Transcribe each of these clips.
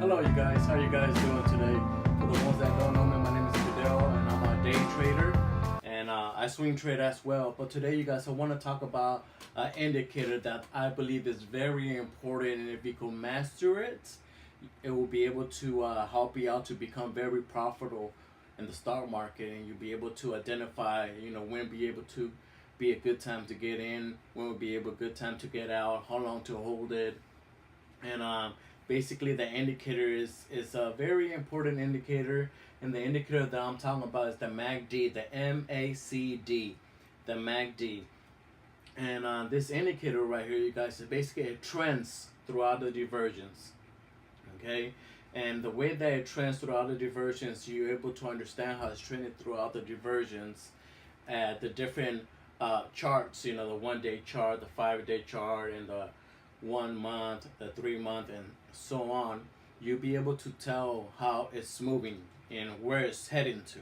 Hello you guys, how you guys doing today? For the ones that don't know me, my name is Fidel and I'm a day trader and I swing trade as well. But today you guys, I want to talk about an indicator that I believe is very important, and if you can master it, it will be able to help you out to become very profitable in the stock market, and you'll be able to identify, when be able to be a good time to get in, when will be able a good time to get out, how long to hold it, and basically the indicator is a very important indicator, and the indicator that I'm talking about is the MACD, the MACD, the MACD, and this indicator right here, you guys, is basically it trends throughout the divergence, okay, and the way that it trends throughout the divergence, you're able to understand how it's trending throughout the divergence at the different charts, the 1 day chart, the 5 day chart, and the 1 month, the 3 month, and so on. You'll be able to tell how it's moving and where it's heading to.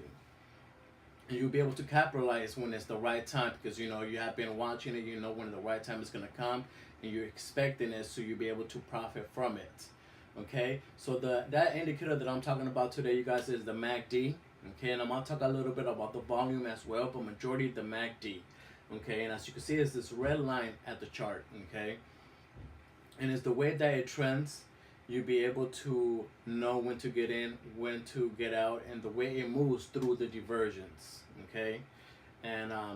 And you'll be able to capitalize when it's the right time, because you have been watching it, when the right time is going to come, and you're expecting it, so you'll be able to profit from it. Okay, so that indicator that I'm talking about today, you guys, is the MACD. Okay, and I'm going to talk a little bit about the volume as well, but majority the MACD. Okay, and as you can see, it's this red line at the chart. Okay, and it's the way that it trends. You'll be able to know when to get in, when to get out, and the way it moves through the divergence. Okay, and I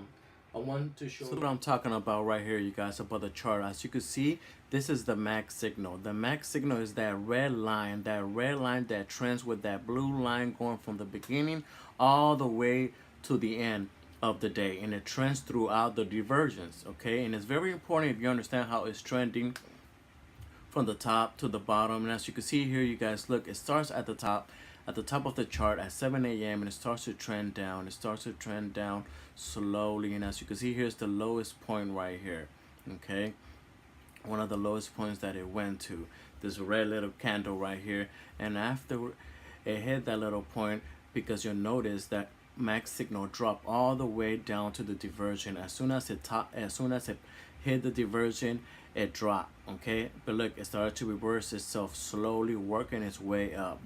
want to show what I'm talking about right here, you guys, about the chart. As you can see, this is the MAC signal. The MAC signal is that red line that trends with that blue line going from the beginning all the way to the end of the day, and it trends throughout the divergence. Okay, and it's very important if you understand how it's trending from the top to the bottom. And as you can see here, you guys, look, it starts at the top of the chart at 7 a.m. and it starts to trend down. It starts to trend down slowly, and as you can see, here's the lowest point right here. Okay, one of the lowest points that it went to, this red little candle right here. And after it hit that little point, because you'll notice that MAC signal drop all the way down to the diversion. As soon as it hit the diversion, it dropped. Okay, but look, it started to reverse itself slowly, working its way up,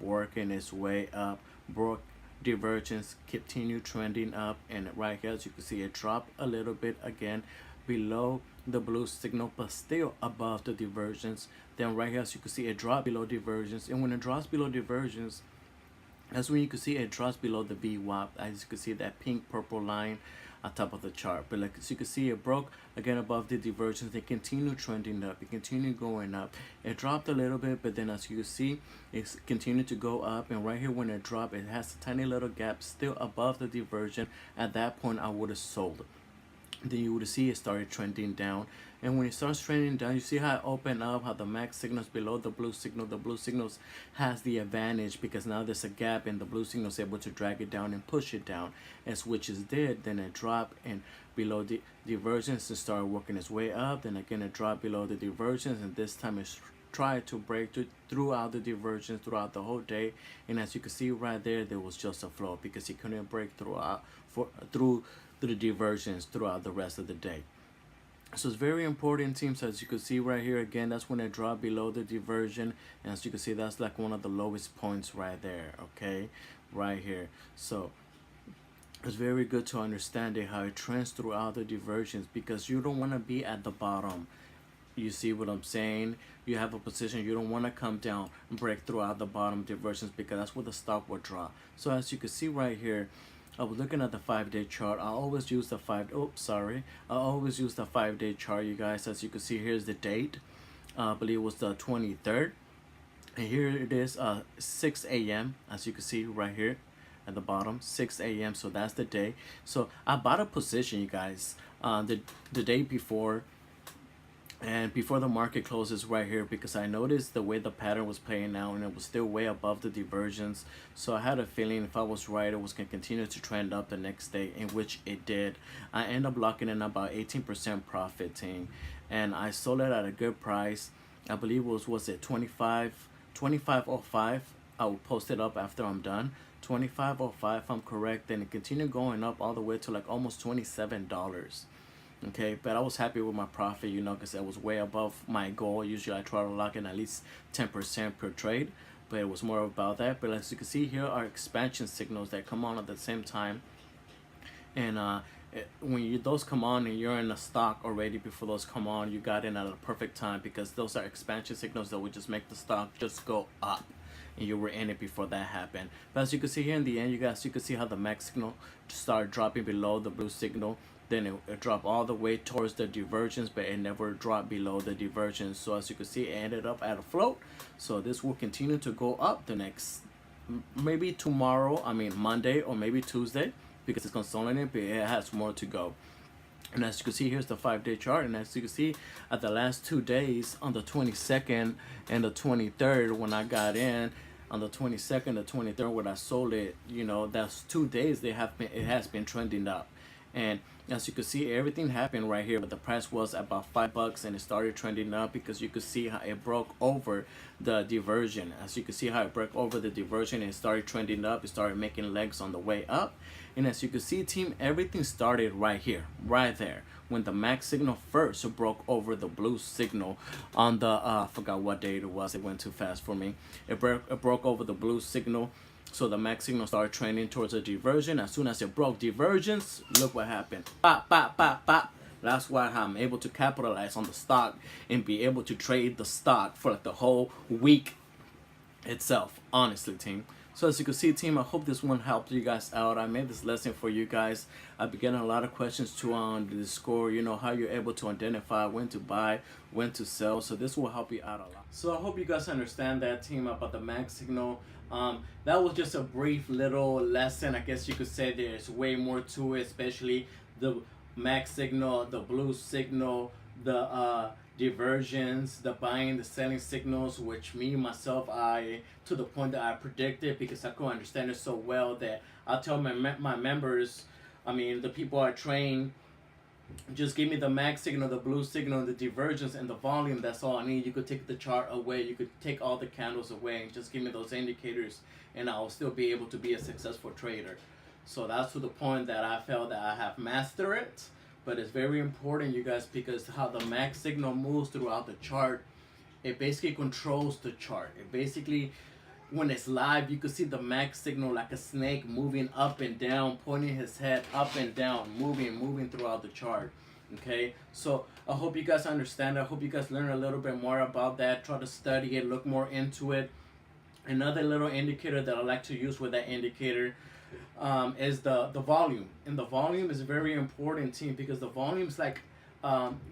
broke divergence, continue trending up, and right here, as you can see, it dropped a little bit again below the blue signal, but still above the divergence. Then right here, as you can see, it dropped below divergence, and when it drops below divergence, that's when you can see it drops below the VWAP. As you can see, that pink purple line on top of the chart. But like, as you can see, it broke again above the divergence. It continued trending up. It continued going up. It dropped a little bit, but then as you can see, it's continued to go up. And right here, when it dropped, it has a tiny little gap still above the divergence. At that point, I would have sold. Then you would see it started trending down, and when it starts trending down, you see how it opened up, how the MAC signals below the blue signal. The blue signals has the advantage because now there's a gap, and the blue signal is able to drag it down and push it down. As which is did, then it dropped and below the divergence and started working its way up. Then again, it dropped below the divergence, and this time it's tried to break throughout the divergence throughout the whole day. And as you can see right there, there was just a flow because it couldn't break through the divergence throughout the rest of the day. So it's very important, teams. As you can see right here, again, that's when it dropped below the diversion, and as you can see, that's like one of the lowest points right there. Okay, right here. So it's very good to understand it, how it trends throughout the divergence, because you don't want to be at the bottom. You see what I'm saying? You have a position, you don't want to come down and break throughout the bottom divergence, because that's where the stock will drop. So as you can see right here, I was looking at the 5-day chart. I always use the 5-day chart, you guys. As you can see, here's the date. I believe it was the 23rd. And here it is, 6 a.m. As you can see right here at the bottom, 6 a.m. So that's the day. So I bought a position, you guys, the day before, and before the market closes right here, because I noticed the way the pattern was playing out, and it was still way above the divergence. So I had a feeling if I was right, it was going to continue to trend up the next day, in which it did. I ended up locking in about 18% profiting, and I sold it at a good price. I believe it was it 25.05. I will post it up after I'm done. 25.05 if I'm correct. Then it continued going up all the way to like almost $27. Okay, but I was happy with my profit, because it was way above my goal. Usually I try to lock in at least 10% per trade, but it was more about that. But as you can see here are expansion signals that come on at the same time. And when those come on and you're in a stock already before those come on, you got in at a perfect time, because those are expansion signals that would just make the stock just go up, and you were in it before that happened. But as you can see here in the end, you can see how the MACD signal started dropping below the blue signal. Then it dropped all the way towards the divergence, but it never dropped below the divergence. So as you can see, it ended up at a float. So this will continue to go up the next, maybe tomorrow, Monday or maybe Tuesday, because it's consolidating, but it has more to go. And as you can see, here's the 5-day chart. And as you can see, at the last 2 days, on the 22nd and the 23rd, when I got in, on the 22nd, the 23rd, when I sold it, that's 2 days it has been trending up. And as you can see, everything happened right here, but the price was about $5 and it started trending up, because you could see how it broke over the diversion. As you can see how it broke over the diversion and it started trending up, it started making legs on the way up. And as you can see, team, everything started right here, right there, when the MACD signal first broke over the blue signal on the I forgot what date it was, it went too fast for me. It broke over the blue signal. So the MACD signal started trending towards a diversion. As soon as it broke divergence, look what happened. Pop, pop, pop, pop. That's why I'm able to capitalize on the stock and be able to trade the stock for like the whole week itself, honestly, team. So as you can see, team, I hope this one helped you guys out. I made this lesson for you guys. I've been getting a lot of questions too on the Discord, how you're able to identify when to buy, when to sell. So this will help you out a lot. So I hope you guys understand that, team, about the MACD signal. That was just a brief little lesson. I guess you could say there's way more to it, especially the MACD signal, the blue signal, the diversions, the buying, the selling signals, which me myself, to the point that I predicted, because I could understand it so well that I tell my members, the people I train, just give me the MACD signal, the blue signal, the divergence, and the volume. That's all I need. You could take the chart away. You could take all the candles away and just give me those indicators, and I'll still be able to be a successful trader. So that's to the point that I felt that I have mastered it. But it's very important, you guys, because how the MACD signal moves throughout the chart, it basically controls the chart. It basically, when it's live, you can see the MACD signal like a snake moving up and down, pointing his head up and down, moving throughout the chart. Okay, so I hope you guys understand. I hope you guys learn a little bit more about that. Try to study it, look more into it. Another little indicator that I like to use with that indicator is the volume. And the volume is very important, team, because the volume is like,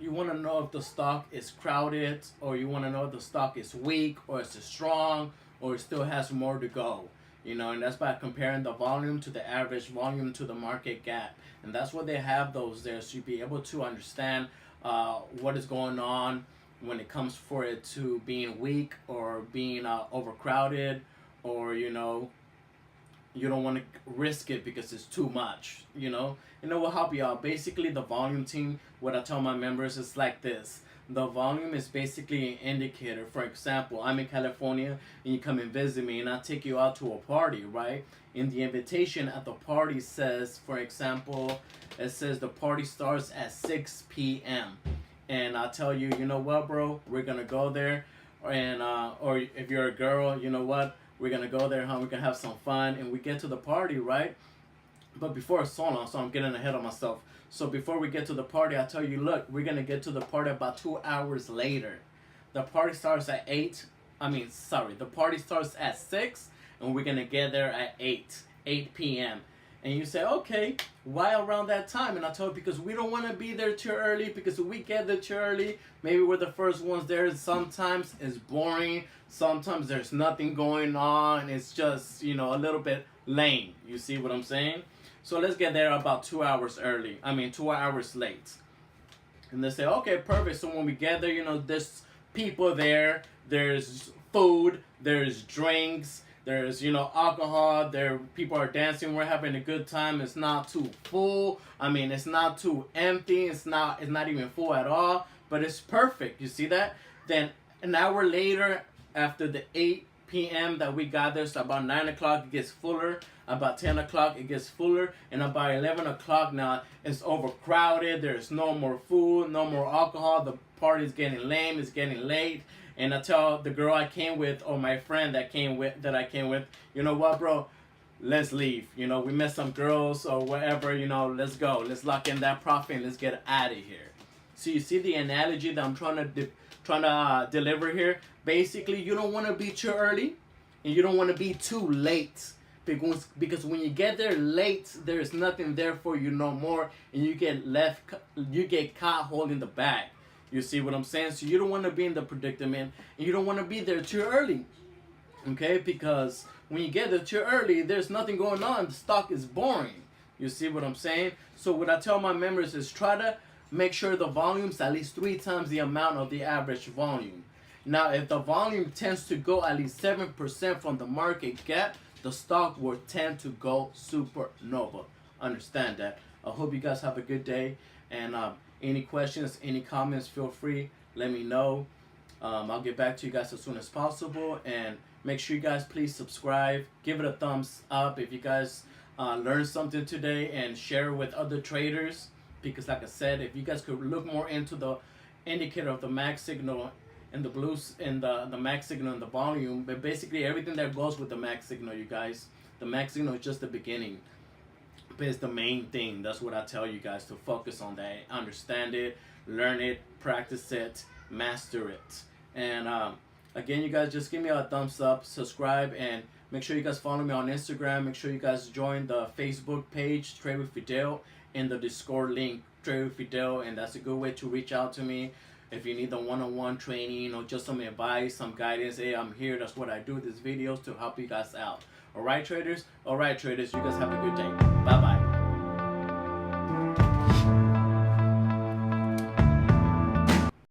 you want to know if the stock is crowded, or you want to know if the stock is weak, or it's strong, or it still has more to go. And that's by comparing the volume to the average volume to the market gap. And that's what they have those there, so you'll be able to understand what is going on when it comes for it to being weak or being overcrowded, or you don't want to risk it because it's too much. It will help you out. Basically, the volume, team, what I tell my members is like this. The volume is basically an indicator. For example, I'm in California and you come and visit me, and I take you out to a party, right? In the invitation at the party says, for example, it says the party starts at 6 p.m. And I tell you, you know what, bro? We're going to go there. And or if you're a girl, you know what? We're going to go there, huh? We can have some fun. And we get to the party, right? But before it's so long, so I'm getting ahead of myself. So before we get to the party, I tell you, look, we're going to get to the party about 2 hours later. The party starts at the party starts at 6, and we're going to get there at 8 p.m. And you say, okay, why around that time? And I told you, because we don't want to be there too early, because if we get there too early, maybe we're the first ones there. Sometimes it's boring. Sometimes there's nothing going on. It's just, a little bit lame. You see what I'm saying? So let's get there about 2 hours early. 2 hours late. And they say, okay, perfect. So when we get there, there's people there. There's food. There's drinks. There's, alcohol. People are dancing. We're having a good time. It's not too full. It's not too empty. It's not even full at all. But it's perfect. You see that? Then an hour later, after the 8 p.m. that we got there. So about 9 o'clock it gets fuller. About 10 o'clock it gets fuller. And about 11 o'clock now it's overcrowded. There's no more food, no more alcohol. The party's getting lame. It's getting late. And I tell the girl I came with, or my friend that I came with, you know what, bro? Let's leave. You know, we met some girls or whatever. You know, let's go. Let's lock in that profit and let's get out of here. So you see the analogy that I'm trying to deliver here. Basically, you don't want to be too early, and you don't want to be too late. Because when you get there late, there is nothing there for you no more, and you get caught holding the bag. You see what I'm saying? So you don't want to be in the predicament, and you don't want to be there too early. Okay? Because when you get there too early, there's nothing going on. The stock is boring. You see what I'm saying? So what I tell my members is try to make sure the volume's at least 3 times the amount of the average volume. Now, if the volume tends to go at least 7% from the market cap, the stock will tend to go supernova. Understand that. I hope you guys have a good day. And any questions, any comments, feel free. Let me know. I'll get back to you guys as soon as possible. And make sure you guys please subscribe. Give it a thumbs up if you guys learned something today, and share it with other traders. Because like I said, if you guys could look more into the indicator of the MACD signal and the blues and the MACD signal and the volume, but basically everything that goes with the MACD signal, you guys, the MACD signal is just the beginning. But it's the main thing. That's what I tell you guys, to focus on that. Understand it, learn it, practice it, master it. And again, you guys, just give me a thumbs up, subscribe, and make sure you guys follow me on Instagram. Make sure you guys join the Facebook page, Trade with Fidel, and the Discord link, Trade with Fidel, and that's a good way to reach out to me. If you need the one-on-one training or just some advice, some guidance, hey, I'm here. That's what I do, these videos to help you guys out. All right, traders? All right, traders, you guys have a good day. Bye-bye.